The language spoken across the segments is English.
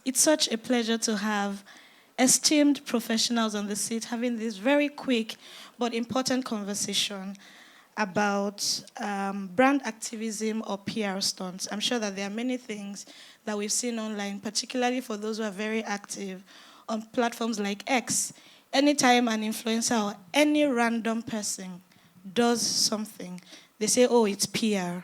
It's such a pleasure to have esteemed professionals on the seat having this very quick but important conversation about brand activism or PR stunts. I'm sure that there are many things that we've seen online, particularly for those who are very active on platforms like X. Anytime an influencer or any random person does something, they say, oh, it's PR.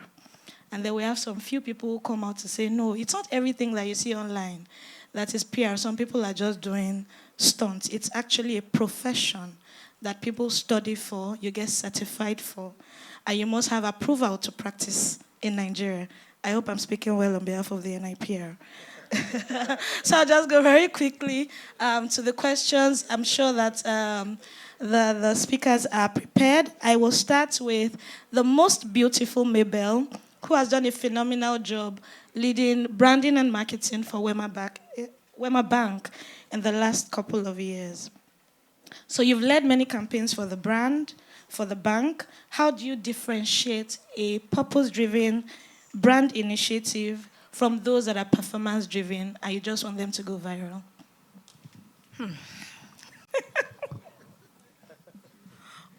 And then we have some few people who come out to say, no, it's not everything that you see online that is PR. Some people are just doing stunts. It's actually a profession that people study for, you get certified for, and you must have approval to practice in Nigeria. I hope I'm speaking well on behalf of the NIPR. So I'll just go very quickly to the questions. I'm sure that the speakers are prepared. I will start with the most beautiful Mabel, who has done a phenomenal job leading branding and marketing for Wema Bank in the last couple of years. So you've led many campaigns for the brand, for the bank. How do you differentiate a purpose-driven brand initiative from those that are performance-driven and you just want them to go viral?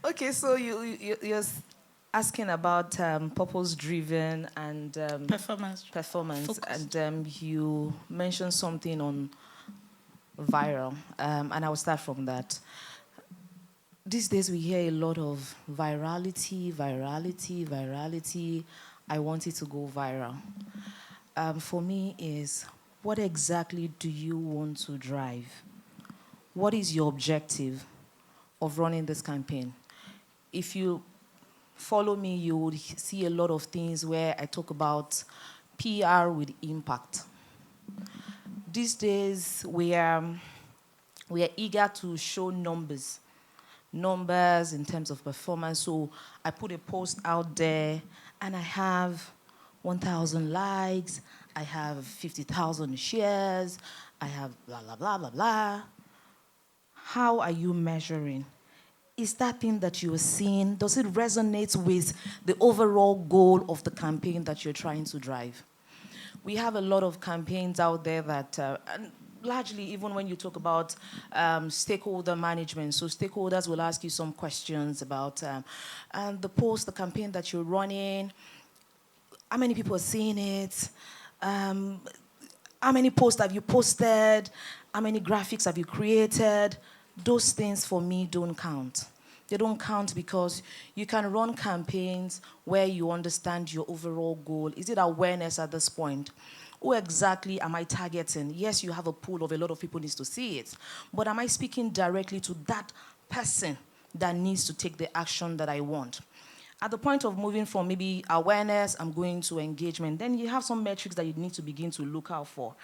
Okay, so you're asking about purpose-driven and Performance. performance, Focused. and you mentioned something on viral, and I will start from that. These days we hear a lot of virality, virality, virality. I want it to go viral. For me is, what exactly do you want to drive? What is your objective of running this campaign? If you follow me, you would see a lot of things where I talk about PR with impact. These days, we are eager to show numbers in terms of performance. So I put a post out there, and I have 1,000 likes, I have 50,000 shares, I have blah, blah, blah, blah, blah. How are you measuring? Is that thing that you are seeing, does it resonate with the overall goal of the campaign that you're trying to drive? We have a lot of campaigns out there that, and largely even when you talk about stakeholder management, so stakeholders will ask you some questions about the campaign that you're running, how many people are seeing it, how many posts have you posted, how many graphics have you created. Those things for me don't count. They don't count because you can run campaigns where you understand your overall goal. Is it awareness at this point? Who exactly am I targeting? Yes, you have a pool of a lot of people needs to see it, but am I speaking directly to that person that needs to take the action that I want? At the point of moving from maybe awareness, I'm going to engagement, then you have some metrics that you need to begin to look out for.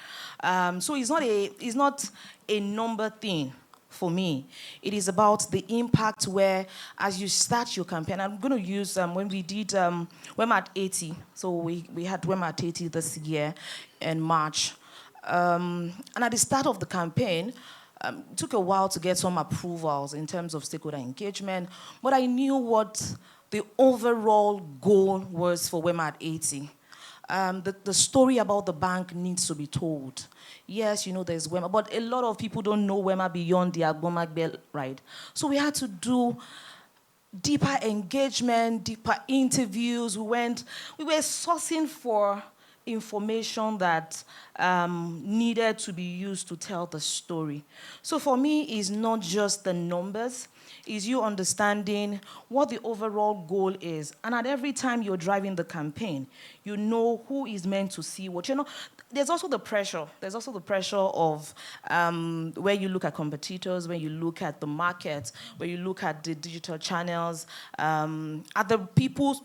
So it's not a number thing for me. It is about the impact where, as you start your campaign, I'm going to use, when we did Wema at 80, so we had Wema at 80 this year in March. And at the start of the campaign, it took a while to get some approvals in terms of stakeholder engagement, but I knew what the overall goal was for Wema at 80. The story about the bank needs to be told. Yes, you know there's Wema, but a lot of people don't know Wema beyond the Agboma Bell ride. So we had to do deeper engagement, deeper interviews. We were sourcing for information that needed to be used to tell the story. So for me, it's not just the numbers, is you understanding what the overall goal is. And at every time you're driving the campaign, you know who is meant to see what. You know, there's also the pressure. There's also the pressure of where you look at competitors, when you look at the market, where you look at the digital channels, at the people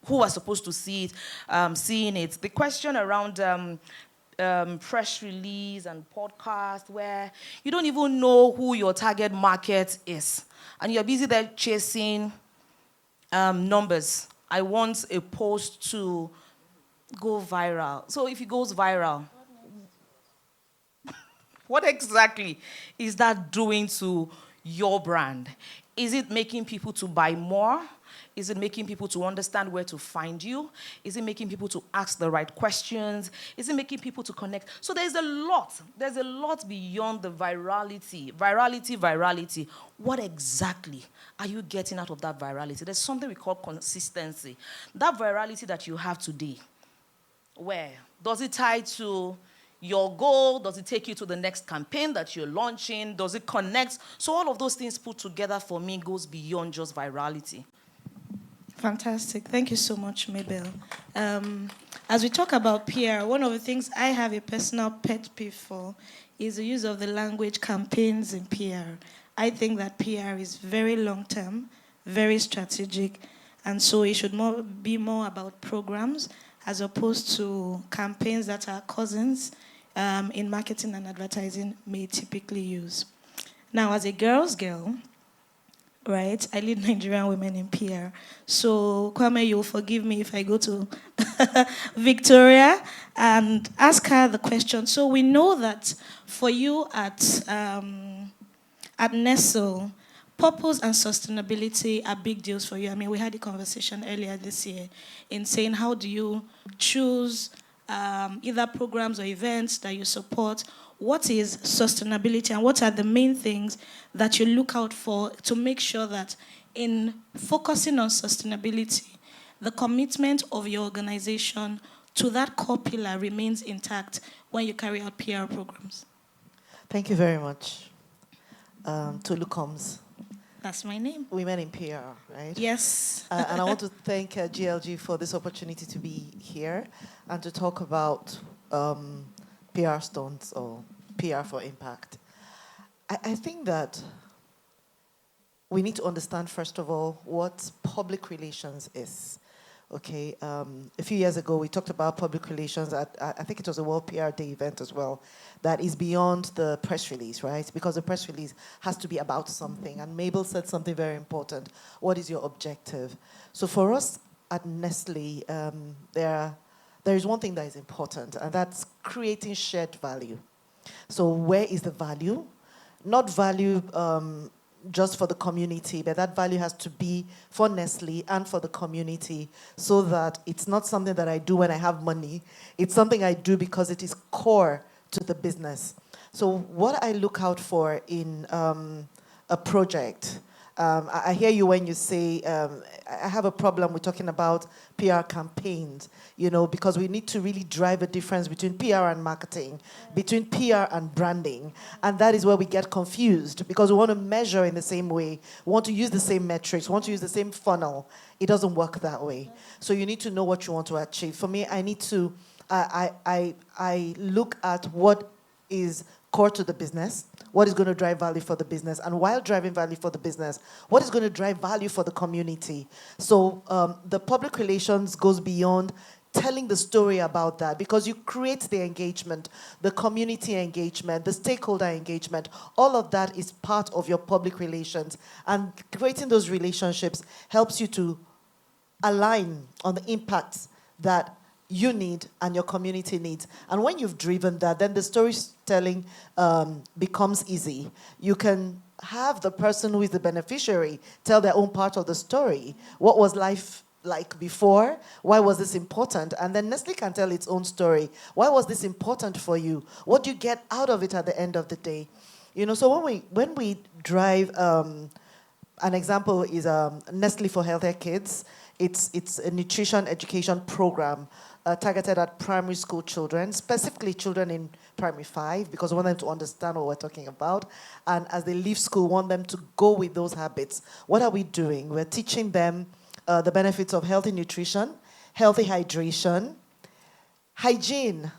who are supposed to see it, seeing it. The question around press release and podcast, where you don't even know who your target market is, and you're busy there chasing numbers. I want a post to go viral. So if it goes viral, what exactly is that doing to your brand? Is it making people to buy more? Is it making people to understand where to find you? Is it making people to ask the right questions? Is it making people to connect? So there's a lot beyond the virality. Virality. What exactly are you getting out of that virality? There's something we call consistency. That virality that you have today, where does it tie to your goal? Does it take you to the next campaign that you're launching? Does it connect? So all of those things put together for me goes beyond just virality. Fantastic. Thank you so much, Mabel. As we talk about PR, one of the things I have a personal pet peeve for is the use of the language campaigns in PR. I think that PR is very long-term, very strategic, and so it should be more about programs as opposed to campaigns that our cousins in marketing and advertising may typically use. Now, as a girl's girl, right, I lead Nigerian women in PR. So, Kwame, you'll forgive me if I go to Victoria and ask her the question. So we know that for you at Nestlé, purpose and sustainability are big deals for you. I mean, we had a conversation earlier this year in saying how do you choose either programs or events that you support. What is sustainability and what are the main things that you look out for to make sure that in focusing on sustainability, the commitment of your organization to that core pillar remains intact when you carry out PR programs? Thank you very much. Tolulope. That's my name. Women in PR, right? Yes. And I want to thank GLG for this opportunity to be here and to talk about PR stunts or PR for impact. I think that we need to understand, first of all, what public relations is. Okay, a few years ago, we talked about public relations at, I think it was a WPRD event as well, that is beyond the press release, right? Because the press release has to be about something. And Mabel said something very important. What is your objective? So for us at Nestlé, there is one thing that is important, and that's creating shared value. So where is the value? Not value just for the community, but that value has to be for Nestlé and for the community so that it's not something that I do when I have money. It's something I do because it is core to the business. So what I look out for in a project, I hear you when you say, I have a problem with talking about PR campaigns, because we need to really drive a difference between PR and marketing, between PR and branding. And that is where we get confused because we want to measure in the same way, we want to use the same metrics, we want to use the same funnel. It doesn't work that way. So you need to know what you want to achieve. For me, I need to, I look at what is core to the business, what is going to drive value for the business, and while driving value for the business, what is going to drive value for the community. So the public relations goes beyond telling the story about that because you create the engagement, the community engagement, the stakeholder engagement. All of that is part of your public relations. And creating those relationships helps you to align on the impacts that you need and your community needs. And when you've driven that, then the storytelling becomes easy. You can have the person who is the beneficiary tell their own part of the story. What was life like before? Why was this important? And then Nestlé can tell its own story. Why was this important for you? What do you get out of it at the end of the day? So when we drive, an example is Nestlé for Healthier Kids. It's a nutrition education program targeted at primary school children, specifically children in primary 5, because we want them to understand what we're talking about. And as they leave school, we want them to go with those habits. What are we doing? We're teaching them the benefits of healthy nutrition, healthy hydration, hygiene,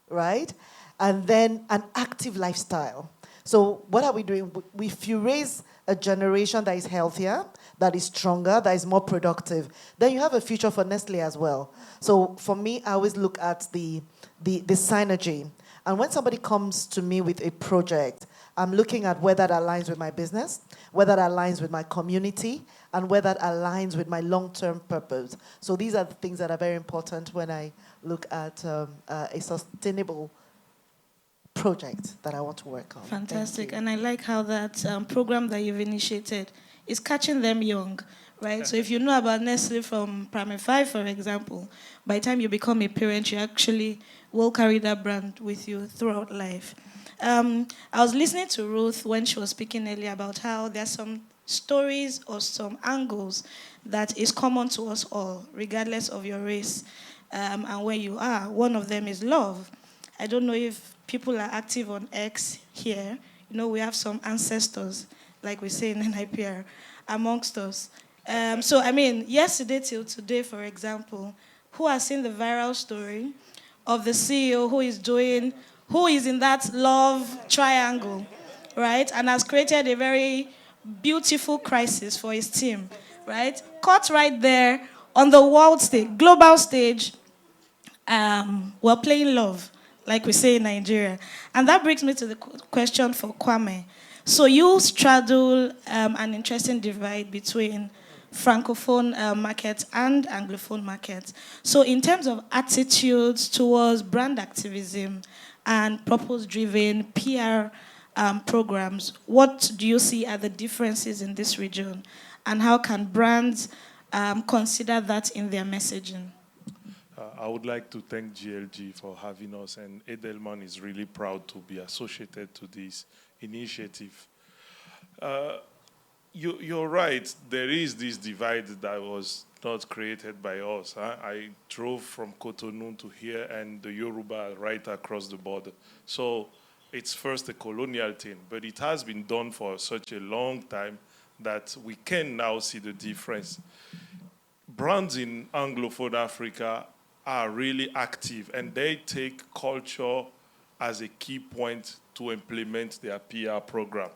right? And then an active lifestyle. So what are we doing? If you raise a generation that is healthier, that is stronger, that is more productive, then you have a future for Nestlé as well. So for me, I always look at the synergy. And when somebody comes to me with a project, I'm looking at where that aligns with my business, where that aligns with my community, and where that aligns with my long-term purpose. So these are the things that are very important when I look at a sustainable project that I want to work on. Fantastic. And I like how that program that you've initiated is catching them young, right? So if you know about Nestlé from primary 5, for example, by the time you become a parent, you actually will carry that brand with you throughout life. I was listening to Ruth when she was speaking earlier about how there's some stories or some angles that is common to us all, regardless of your race and where you are. One of them is love. I don't know if people are active on X here. You know, we have some ancestors, like we say in NIPR, amongst us. So, I mean, yesterday till today, for example, who has seen the viral story of the CEO who is in that love triangle, right? And has created a very beautiful crisis for his team, right? Caught right there on the world stage, global stage, we're playing love, like we say in Nigeria. And that brings me to the question for Kwame. So you straddle an interesting divide between francophone markets and anglophone markets. So in terms of attitudes towards brand activism and purpose-driven PR programs, what do you see are the differences in this region? And how can brands consider that in their messaging? I would like to thank GLG for having us, and Edelman is really proud to be associated to this initiative. You're right, there is this divide that was not created by us. I drove from Cotonou to here, and the Yoruba are right across the border. So it's first a colonial thing, but it has been done for such a long time that we can now see the difference. Brands in Anglophone Africa are really active, and they take culture as a key point to implement their PR program.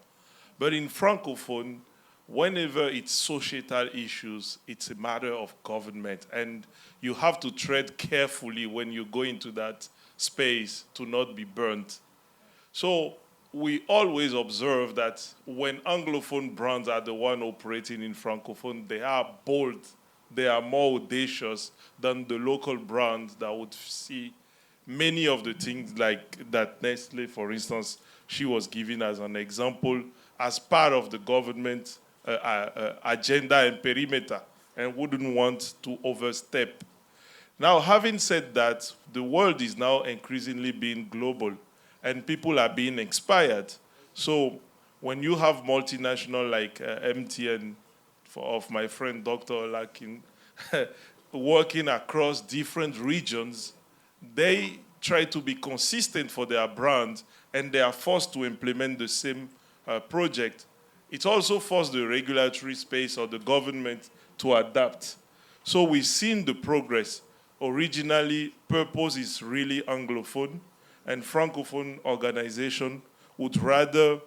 But in Francophone, whenever it's societal issues, it's a matter of government, and you have to tread carefully when you go into that space to not be burnt. So we always observe that when Anglophone brands are the one operating in Francophone, they are bold, they are more audacious than the local brands that would see many of the things like that Nestlé, for instance, she was giving as an example, as part of the government agenda and perimeter, and wouldn't want to overstep. Now, having said that, the world is now increasingly being global, and people are being inspired. So when you have multinational like MTN, of my friend Dr. Olakin, working across different regions, they try to be consistent for their brand, and they are forced to implement the same project. It also forced the regulatory space or the government to adapt. So we've seen the progress. Originally, purpose is really Anglophone, and Francophone organization would rather,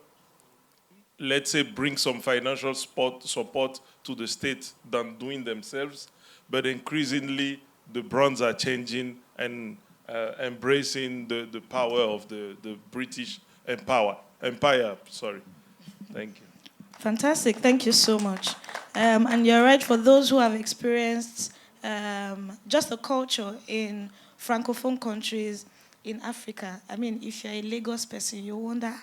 let's say, bring some financial support to the state than doing themselves. But increasingly, the brands are changing and embracing the power of the British empire. Thank you. Fantastic. Thank you so much. And you're right, for those who have experienced just the culture in Francophone countries in Africa. I mean, if you're a Lagos person, you wonder,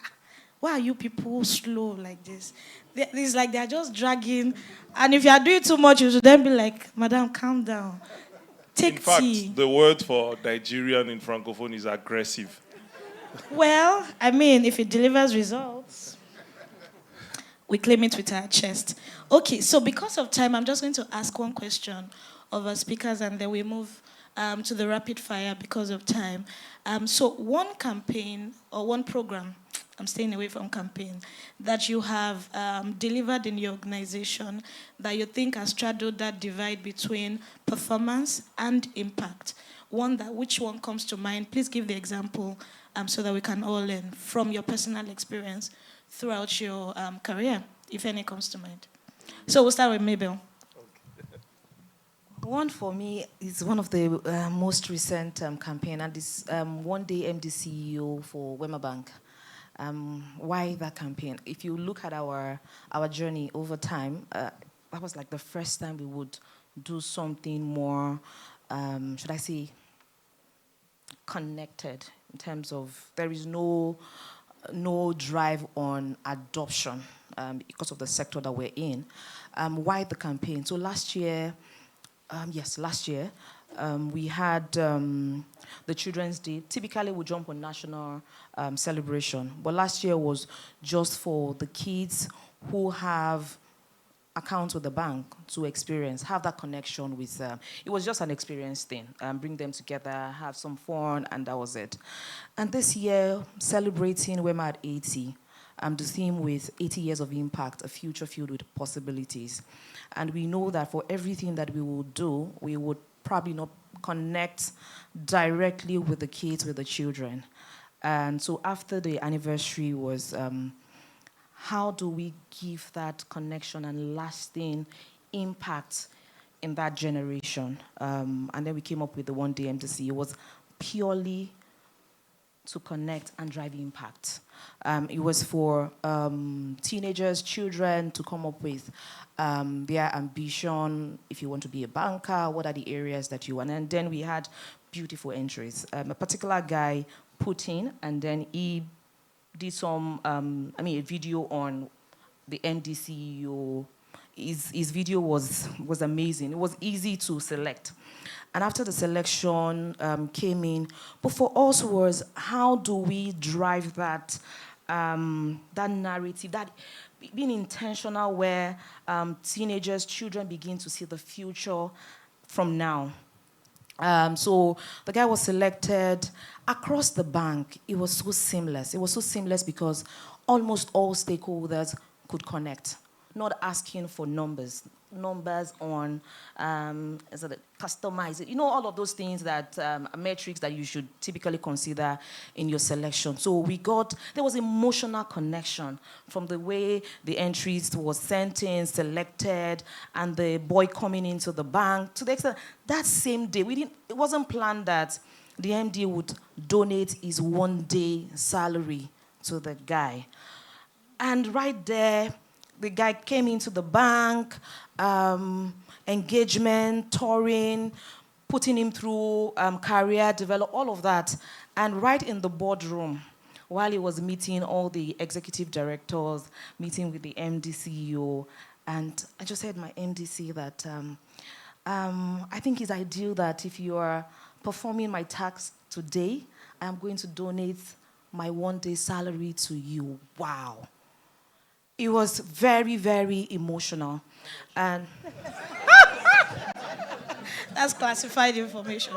why are you people slow like this? It's like they're just dragging. And if you are doing too much, you should then be like, Madam, calm down. Take in fact, tea. The word for Nigerian in Francophone is aggressive. Well, I mean, if it delivers results, we claim it with our chest. Okay, so because of time, I'm just going to ask one question of our speakers, and then we move to the rapid fire because of time. So one campaign or one program, I'm staying away from campaign, that you have delivered in your organization that you think has straddled that divide between performance and impact. Which one comes to mind? Please give the example so that we can all learn from your personal experience throughout your career, if any comes to mind. So we'll start with Mabel. One for me is one of the most recent campaign, and this one day MD CEO for Wema Bank. Why that campaign? If you look at our journey over time, that was like the first time we would do something more, should I say, connected, in terms of there is no drive on adoption. because of the sector that we're in. Why the campaign? So last year, we had the Children's Day. Typically, we jump on national celebration, but last year was just for the kids who have accounts with the bank to have that connection with, it was just an experience thing, bring them together, have some fun, and that was it. And this year, celebrating Wema at 80, the theme with 80 years of impact, a future filled with possibilities. And we know that for everything that we will do, we would probably not connect directly with the kids, with the children. And so after the anniversary was, how do we give that connection and lasting impact in that generation? And then we came up with the One Day MDC. It was purely to connect and drive impact. It was for teenagers, children to come up with their ambition. If you want to be a banker, what are the areas that you want? And then we had beautiful entries. A particular guy put in, and then he did some, a video on the MD CEO. His video was amazing. It was easy to select. And after the selection came in, but for us was, how do we drive that, that narrative, that being intentional where teenagers, children begin to see the future from now. So the guy was selected across the bank. It was so seamless. It was so seamless because almost all stakeholders could connect, not asking for numbers on, customize it. You know, all of those things that metrics that you should typically consider in your selection. So there was emotional connection from the way the entries was sent in, selected, and the boy coming into the bank, to the extent that same day, it wasn't planned that the MD would donate his one-day salary to the guy. And right there, the guy came into the bank, engagement, touring, putting him through career development, all of that. And right in the boardroom, while he was meeting all the executive directors, meeting with the MD CEO, and I just said my MDC that I think it's ideal that if you are performing my tax today, I am going to donate my one-day salary to you. Wow. It was very, very emotional. And That's classified information.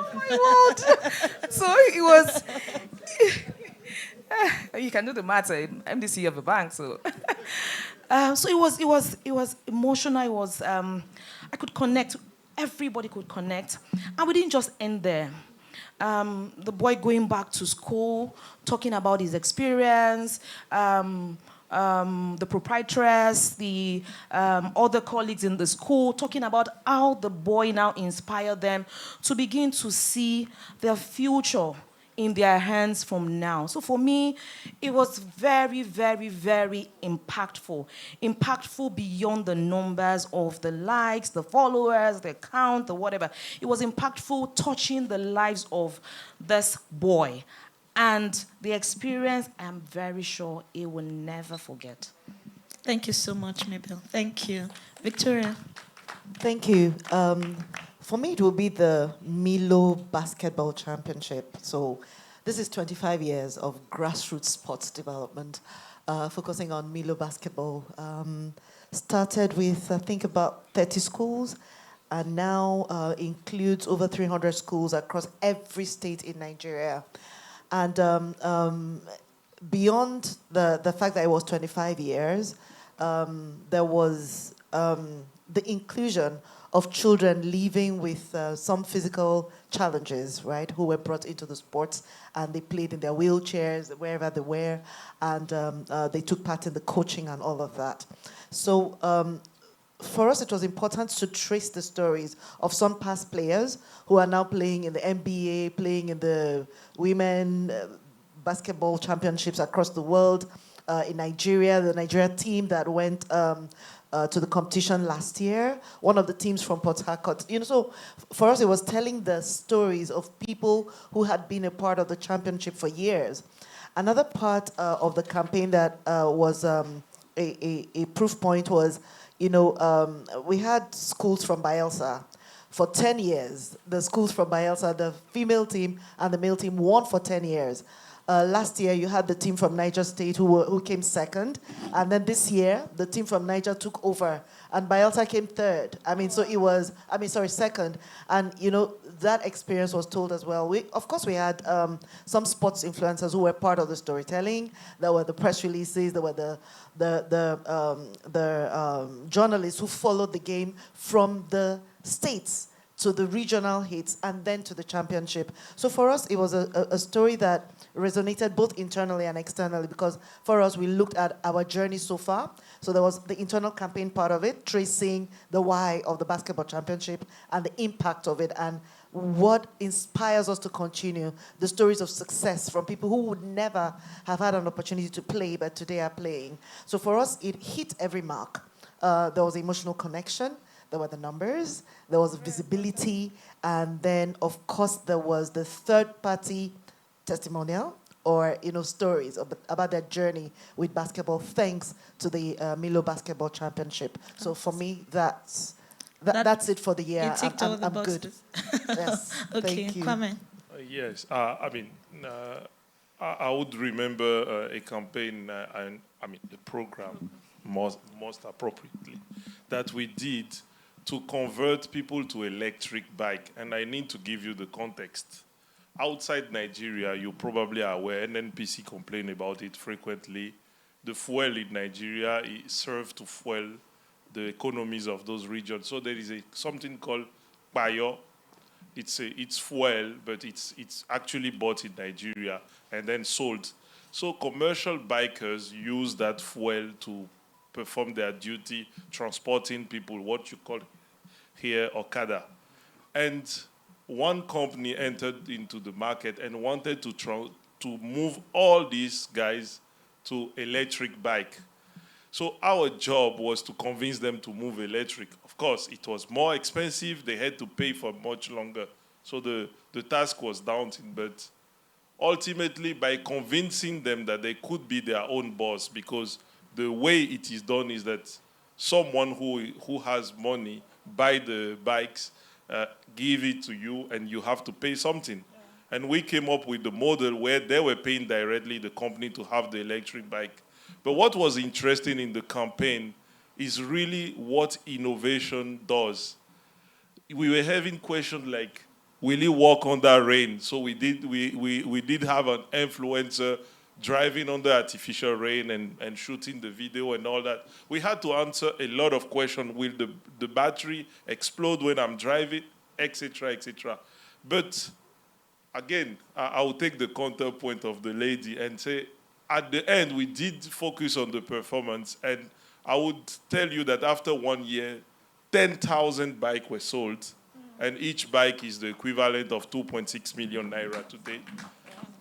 So it was, you can do the math, MDC of a bank, so. So it was emotional. It was, I could connect, everybody could connect. And we didn't just end there. The boy going back to school, talking about his experience, the proprietress, the other colleagues in the school, talking about how the boy now inspired them to begin to see their future in their hands from now. So for me, it was very, very, very impactful. Impactful beyond the numbers of the likes, the followers, the count, the whatever. It was impactful, touching the lives of this boy. And the experience, I'm very sure he will never forget. Thank you so much, Mabel. Thank you. Victoria. Thank you. For me, it will be the Milo Basketball Championship. So this is 25 years of grassroots sports development, focusing on Milo basketball. Started with, I think, about 30 schools, and now includes over 300 schools across every state in Nigeria. And beyond the fact that it was 25 years, there was the inclusion of children living with some physical challenges, right, who were brought into the sports, and they played in their wheelchairs, wherever they were, and they took part in the coaching and all of that. So for us, it was important to trace the stories of some past players who are now playing in the NBA, playing in the women basketball championships across the world, in Nigeria, the Nigeria team that went to the competition last year, one of the teams from Port Harcourt. You know, so for us, it was telling the stories of people who had been a part of the championship for years. Another part of the campaign that was a proof point was, we had schools from Bielsa. For 10 years, the schools from Bielsa, the female team and the male team won for 10 years. Last year, you had the team from Niger State who came second. And then this year, the team from Niger took over. And Bielsa came third. Second. And, that experience was told as well. Of course, we had some sports influencers who were part of the storytelling. There were the press releases. There were the journalists who followed the game from the states to the regional hits and then to the championship. So for us, it was a story that resonated both internally and externally, because for us, we looked at our journey so far. So there was the internal campaign part of it, tracing the why of the basketball championship and the impact of it and what inspires us to continue, the stories of success from people who would never have had an opportunity to play but today are playing. So for us, it hit every mark. There was emotional connection. There were the numbers, there was visibility, and then, of course, there was the third-party testimonial or, stories about their journey with basketball, thanks to the Milo Basketball Championship. So for me, that's it for the year. You ticked all the boxes. Good. Yes, okay, thank you. Kwame. Yes, I would remember a campaign, a program, most appropriately, that we did to convert people to electric bike. And I need to give you the context. Outside Nigeria, you probably are aware, NNPC complain about it frequently. The fuel in Nigeria is served to fuel the economies of those regions. So there is something called bayo. It's fuel, but it's actually bought in Nigeria and then sold. So commercial bikers use that fuel to perform their duty, transporting people, what you call here Okada. And one company entered into the market and wanted to move all these guys to electric bike. So our job was to convince them to move electric. Of course, it was more expensive. They had to pay for much longer. So the task was daunting. But ultimately, by convincing them that they could be their own boss, because the way it is done is that someone who has money buy the bikes, give it to you, and you have to pay something. Yeah. And we came up with the model where they were paying directly the company to have the electric bike. But what was interesting in the campaign is really what innovation does. We were having questions like, will it work under rain? So we did have an influencer driving under artificial rain and shooting the video and all that. We had to answer a lot of questions. Will the battery explode when I'm driving, etc., etc. But again, I will take the counterpoint of the lady and say, at the end, we did focus on the performance. And I would tell you that after 1 year, 10,000 bikes were sold. And each bike is the equivalent of 2.6 million naira today.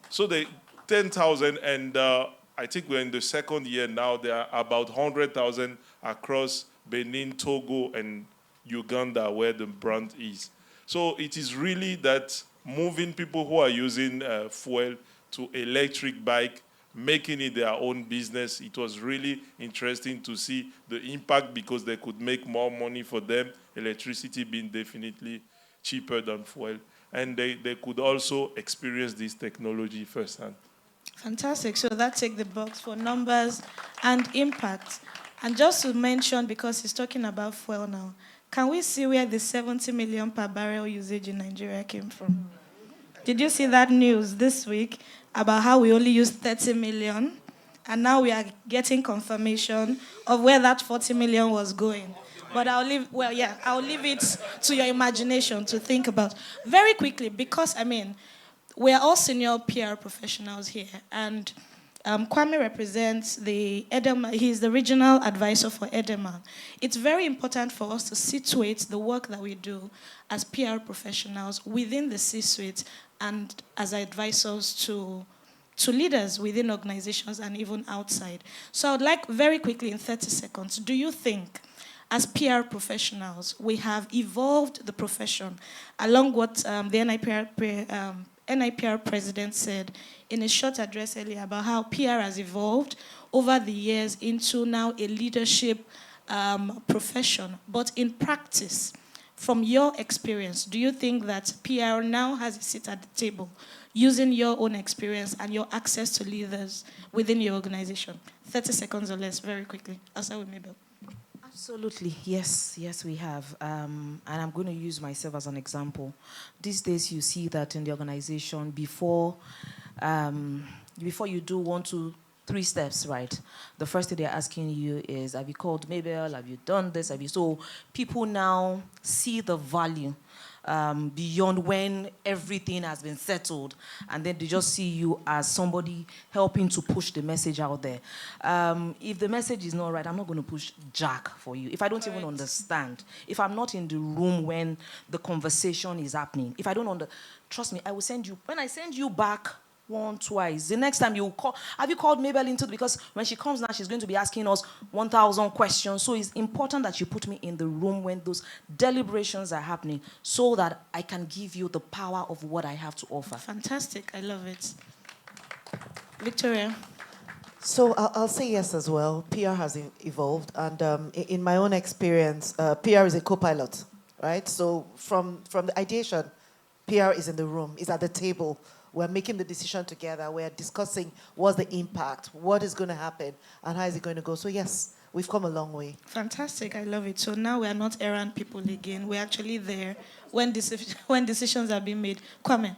So they 10,000, and I think we're in the second year now. There are about 100,000 across Benin, Togo, and Uganda, where the brand is. So it is really that moving people who are using fuel to electric bike, making it their own business. It was really interesting to see the impact because they could make more money for them, electricity being definitely cheaper than fuel. And they could also experience this technology firsthand. Fantastic. So that takes the box for numbers and impact. And just to mention, because he's talking about fuel now, can we see where the 70 million per barrel usage in Nigeria came from? Did you see that news this week about how we only used 30 million? And now we are getting confirmation of where that 40 million was going. But I'll leave it to your imagination to think about. Very quickly, because, we are all senior PR professionals here, and Kwame represents the Edelman. He's the regional advisor for Edelman. It's very important for us to situate the work that we do as PR professionals within the C-suite and as advisors to leaders within organizations and even outside. So I would like very quickly in 30 seconds, do you think as PR professionals, we have evolved the profession along what the NIPR president said in a short address earlier about how PR has evolved over the years into now a leadership profession. But in practice, from your experience, do you think that PR now has a seat at the table using your own experience and your access to leaders within your organization? 30 seconds or less, very quickly. I'll start with Mabel. Absolutely, yes, we have. And I'm going to use myself as an example. These days, you see that in the organization, before you do 1, 2, 3 steps, right? The first thing they're asking you is, have you called Mabel? Have you done this? So people now see the value beyond when everything has been settled, and then they just see you as somebody helping to push the message out there. If the message is not right, I'm not going to push Jack for you. If I don't even understand, if I'm not in the room when the conversation is happening, if I don't trust me, I will send you. When I send you back 1, 2, the next time you call, have you called Mabel into, because when she comes now, she's going to be asking us 1,000 questions. So it's important that you put me in the room when those deliberations are happening so that I can give you the power of what I have to offer. Fantastic. I love it. Victoria? So I'll say yes as well. PR has evolved. And in my own experience, PR is a co-pilot, right? So from the ideation, PR is in the room, is at the table. We're making the decision together. We're discussing what's the impact, what is going to happen, and how is it going to go. So yes, we've come a long way. Fantastic. I love it. So now we are not errand people again. We're actually there when decisions are being made. Kwame?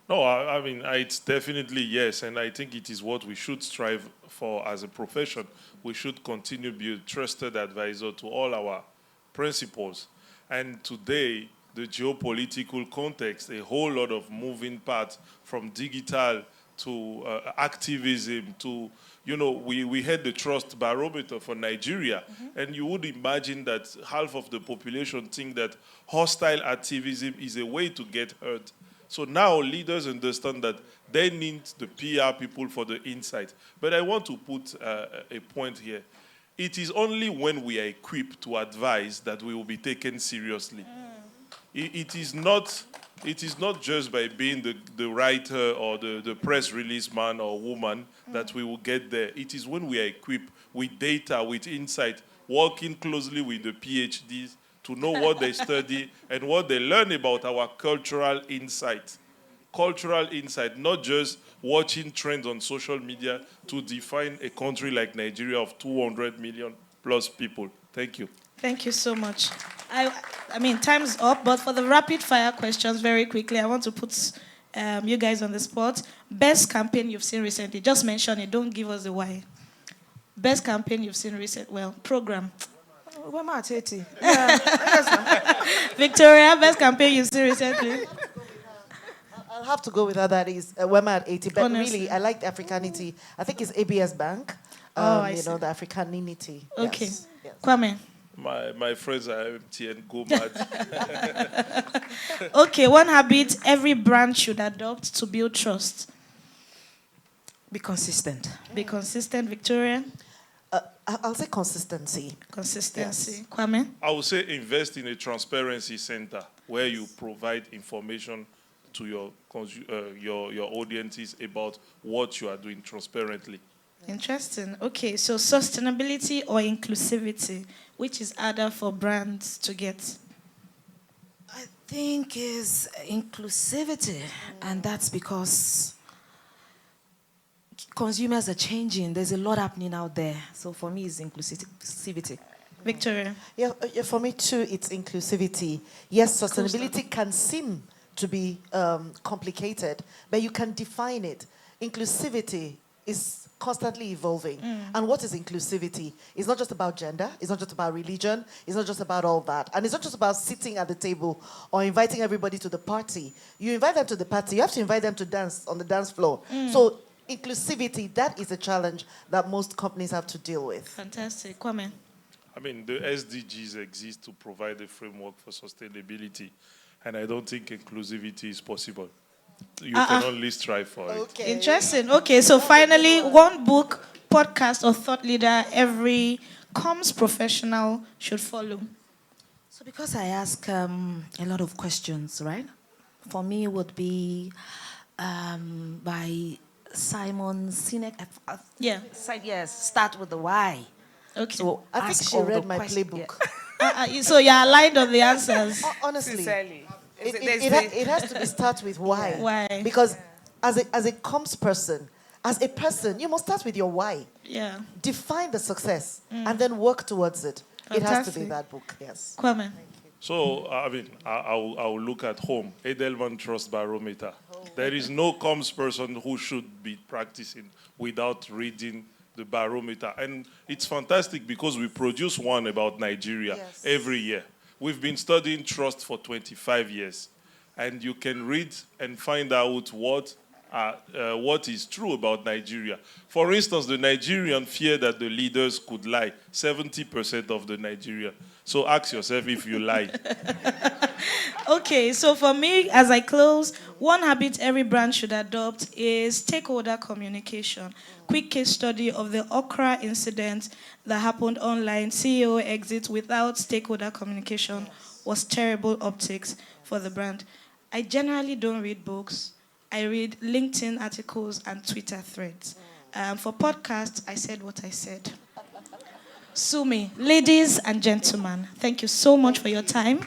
No, I mean, it's definitely yes, and I think it is what we should strive for as a profession. We should continue to be a trusted advisor to all our principals. And today, the geopolitical context, a whole lot of moving parts from digital to activism to, we had the trust barometer for Nigeria. Mm-hmm. And you would imagine that half of the population think that hostile activism is a way to get hurt. So now leaders understand that they need the PR people for the insight. But I want to put a point here. It is only when we are equipped to advise that we will be taken seriously. It is not just by being the writer or the press release man or woman that we will get there. It is when we are equipped with data, with insight, working closely with the PhDs to know what they study and what they learn about our cultural insight. Cultural insight, not just watching trends on social media to define a country like Nigeria of 200 million plus people. Thank you. Thank you so much. I mean, time's up, but for the rapid fire questions, very quickly, I want to put you guys on the spot. Best campaign you've seen recently? Just mention it. Don't give us the why. Best campaign you've seen recently? Well, program. Wema at 80. Victoria, best campaign you've seen recently? I'll have to go with her. That is Wema at 80. But Honestly. really, I like the Africanity. I think it's ABS Bank. I see. The Africanity. Okay. Yes. Yes. Kwame? My friends are empty and go mad. Okay, one habit every brand should adopt to build trust. Be consistent. Be consistent, Victoria? I'll say consistency. Consistency. Yes. Kwame? I would say invest in a transparency center where you provide information to your audiences about what you are doing transparently. Interesting. Okay, so sustainability or inclusivity, which is harder for brands to get? I think is inclusivity, and that's because consumers are changing. There's a lot happening out there. So for me, it's inclusivity. Victoria? Yeah, for me too, it's inclusivity. Yes, sustainability can seem to be complicated, but you can define it. Inclusivity is constantly evolving. And what is inclusivity? It's not just about gender, it's not just about religion, it's not just about all that. And it's not just about sitting at the table or inviting everybody to the party. You invite them to the party, you have to invite them to dance on the dance floor. So inclusivity, that is a challenge that most companies have to deal with. Fantastic. Kwame? I mean, the SDGs exist to provide a framework for sustainability, and I don't think inclusivity is possible. You can only strive for it. Okay. Interesting. Okay, so finally, one book, podcast, or thought leader every comms professional should follow. So because I ask a lot of questions, right? For me, it would be by Simon Sinek. Yeah. Yes, start with the why. Okay. So I think ask she all read the my questions. playbook. So you're aligned on the answers. Honestly, Sincerely. it has to be start with why. Yeah. Why? Because as a comms person, as a person, you must start with your why. Yeah. Define the success and then work towards it. It has to be Fantastic. that book, yes. Kwame. So, I mean, I'll look at home. Edelman Trust Barometer. There is no comms person who should be practicing without reading the barometer. And it's fantastic because we produce one about Nigeria every year. We've been studying trust for 25 years. And you can read and find out what is true about Nigeria. For instance, the Nigerian fear that the leaders could lie. 70% of the Nigerian. So ask yourself if you lie. Okay, so for me, as I close, one habit every brand should adopt is stakeholder communication. Quick case study of the Okra incident that happened online. CEO exit without stakeholder communication was terrible optics for the brand. I generally don't read books. I read LinkedIn articles and Twitter threads. For podcasts, I said what I said. Sue me. Ladies and gentlemen, thank you so much for your time.